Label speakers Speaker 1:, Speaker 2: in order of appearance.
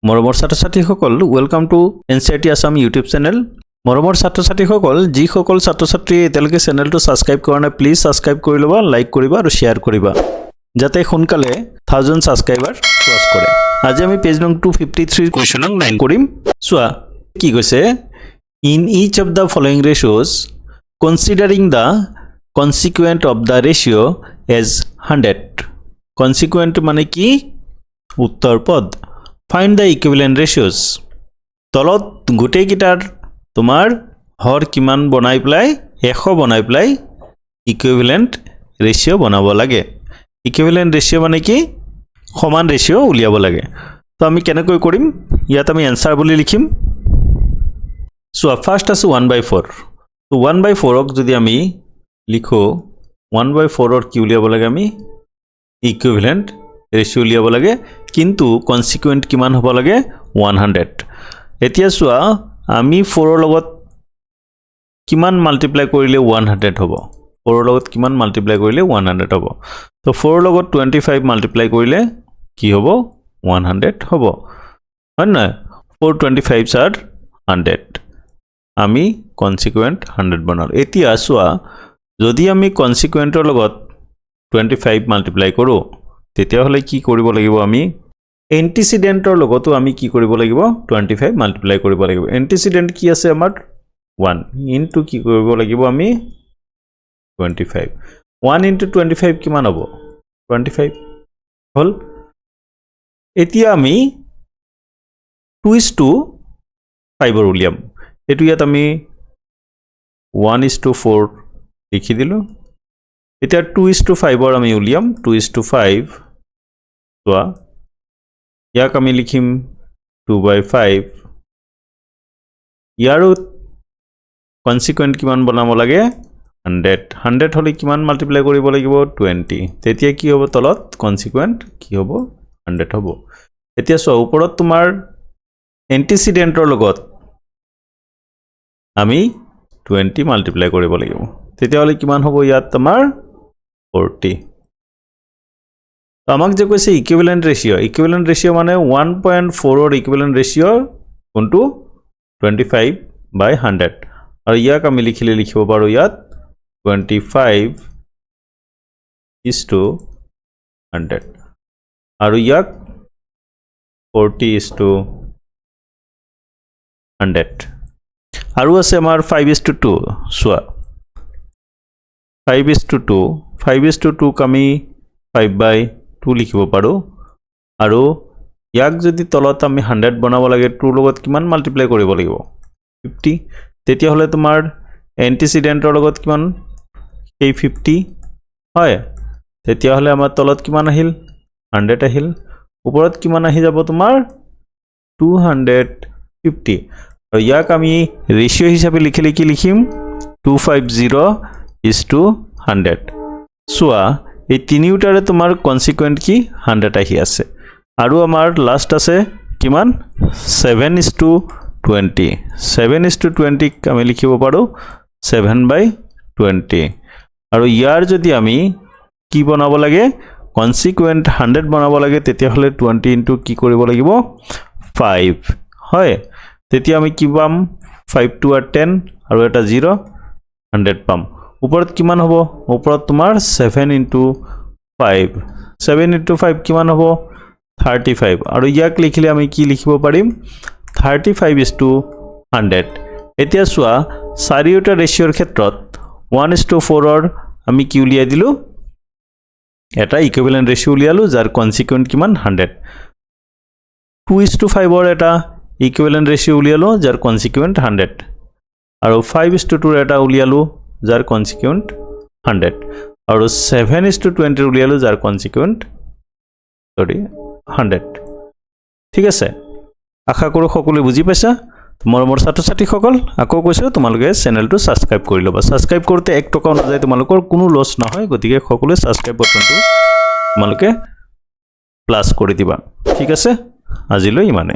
Speaker 1: মৰমৰ ছাত্ৰ-ছাত্ৰীসকল welcome to NCERT Assam YouTube channel. মৰমৰ ছাত্ৰ-ছাত্ৰীসকল যিসকল ছাত্ৰ-ছাত্ৰী এতিয়ালৈকে চেনেলটো ছাবস্ক্ৰাইব কৰা নাই প্লিজ ছাবস্ক্ৰাইব কৰি ল'বা, লাইক কৰিবা আৰু শ্বেয়াৰ কৰিবা যাতে সোনকালে 1000 ছাবস্ক্ৰাইবাৰ ক্ৰছ কৰে। আজি আমি পেজ নং 253 কোৱেশ্চন নং 9 কৰিম। চোৱা কি কৈছে, in each of the following ratios considering the consequent of the ratio' as 100। Consequent মানে কি? উত্তৰ পদ। Find the equivalent ratios. তলত গোটেই কিটাৰ তোমাৰ হৰ কিমান বনাই পেলাই 100 বনাই পেলাই ইকুইভ্যালেন্ট ৰেচিঅ' বনাব লাগে। ইকুইভ্যালেন্ট ৰেচিঅ' মানে কি? সমান ৰেচিঅ' উলিয়াব লাগে। তো আমি কেনেকৈ কৰিম? ইয়াত আমি এনসাৰ বুলি লিখিম। সো ফাৰ্স্ট আছে 1/4। তো 1/4 ক যদি আমি লিখো 1/4 ৰ কি উলিয়াব লাগে? আমি ইকুইভ্যালেন্ট ৰেচিঅ' উলিয়াব লাগে, কিন্তু কনসিকুৱেন্ট কিমান হ'ব লাগে? 100। এতিয়া চোৱা আমি 4 ৰ লগত কিমান মাল্টিপ্লাই কৰিলে 100 হ'ব? 4 ৰ লগত কিমান মাল্টিপ্লাই কৰিলে 100 হ'ব? তো 4 ৰ লগত 25 মাল্টিপ্লাই কৰিলে কি হ'ব? 100 হ'ব, হয় না? 4 25 are 100। আমি কনসিকুৱেন্ট 100 বনালো। এতিয়া চোৱা যদি আমি কনসিকুৱেন্টৰ লগত 25 মাল্টিপ্লাই কৰো তেতিয়া হলে কি কৰিব লাগিব? আমি এন্টিসিডেন্টৰ লগতো আমি কি কৰিব লাগিব? 25 মাল্টিপ্লাই কৰিব লাগিব। এন্টিসিডেন্ট কি আছে আমাৰ? 1 ইনটু কি কৰিব লাগিব? আমি 25। 1 ইনটু 25 কিমান হ'ব? 25 হল। এতিয়া আমি 2:5 ৰ উলিয়াম। এটো ইয়াত আমি 1:4 লিখি দিলো। এতিয়া 2:5 ৰ আমি উলিয়াম। 2:5 চোৱা ইয়াক আমি লিখিম 2/5। ইয়াৰো কনসিকুৱেন্ট কিমান বনাব লাগে? 100। 100 হলে কিমান মাল্টিপ্লাই কৰিব লাগিব? 20। তেতিয়া কি হ'ব? তলত কনসিকুৱেন্ট কি হ'ব? 100 হ'ব। এতিয়া চোৱা ওপৰত তোমাৰ এন্টিসিডেন্টৰ লগত আমি 20 মাল্টিপ্লাই কৰিব লাগিব। তেতিয়া হলে কিমান হ'ব? ইয়াত তোমাৰ 40। আমাক যে কৈছে ইকুইভ্যালেন্ট ৰেচিঅ'। ইকুইভ্যালেন্ট ৰেচিঅ' মানে 1.4 ৰ ইকুইভ্যালেন্ট ৰেচিঅ' কোনটো? 25/100। আৰু ইয়াক আমি লিখিব পাৰো ইয়াত 25:100 আৰু ইয়াক 40:100। আৰু আছে আমাৰ 5:2। চোৱা 5:2। 5:2 ক আমি 5/2 লিখিব পাৰো। আৰু ইয়াক যদি তলত আমি 100 বনাব লাগে 2 লগত কিমান মাল্টিপ্লাই কৰিব লাগিব? 50। তেতিয়া হলে তোমাৰ এন্টিসিডেন্টৰ লগত কিমান? এই 50 হয়। তেতিয়া হলে আমাৰ তলত কিমান আহিল? 100 আহিল। ওপৰত কিমান আহি যাব তোমাৰ? 250। আৰু ইয়াক আমি ৰেচিঅ' হিচাপে লিখিলে কি লিখিম? 250:100। চোৱা এই তিনিওটাৰে তোমাৰ কনসিকুৱেন্ট কি? 100 আহি আছে। আৰু আমাৰ লাষ্ট আছে কিমান? 7:20। 7:20 ক আমি লিখিব পাৰো 7/20। আৰু ইয়াৰ যদি আমি কি বনাব লাগে? কনসিকুৱেন্ট 100 বনাব লাগে, তেতিয়া হলে 20 ইনটু কি কৰিব লাগিব? 5 হয়। তেতিয়া আমি কি পাম? 5 2 are 10 আৰু এটা 0 100 পাম। ওপৰত কিমান হ'ব? ওপৰত তোমাৰ 7 × 5। 7 × 5 কিমান হ'ব? 35। আৰু ইয়াক লিখিলে আমি কি লিখিব পাৰিম? 35:100। এতিয়া চোৱা চাৰিওটা ৰেচিঅ'ৰ ক্ষেত্ৰত 1:4 ৰ আমি কি উলিয়াই দিলো? এটা ইকুইভ্যালেন্ট ৰেচিঅ' উলিয়ালো যাৰ কনসিকুৱেন্ট কিমান? 100। 2:5 ৰ এটা ইকুইভ্যালেন্ট ৰেচিঅ' উলিয়ালো যাৰ কনসিকুৱেন্ট 100। আৰু 5:2 ৰ এটা উলিয়ালো যাৰ কনসিকুৱেন্ট 100। আৰু 7:20 উলিয়ালো যাৰ কনসিকুৱেন্ট 100। ঠিক আছে, আশা কৰো সকলোৱে বুজি পাইছা। মৰমৰ ছাত্ৰ-ছাত্ৰীসকল আকৌ কৈছো তোমালোকে চেনেলটো ছাবস্ক্ৰাইব কৰি ল'বা। ছাবস্ক্ৰাইব কৰোতে 1 টকাও নাযায়, তোমালোকৰ কোনো লছ নহয়। গতিকে সকলোৱে ছাবস্ক্ৰাইব বাটনটো তোমালোকে প্লাস কৰি দিবা। ঠিক আছে, আজিলৈ ইমানে।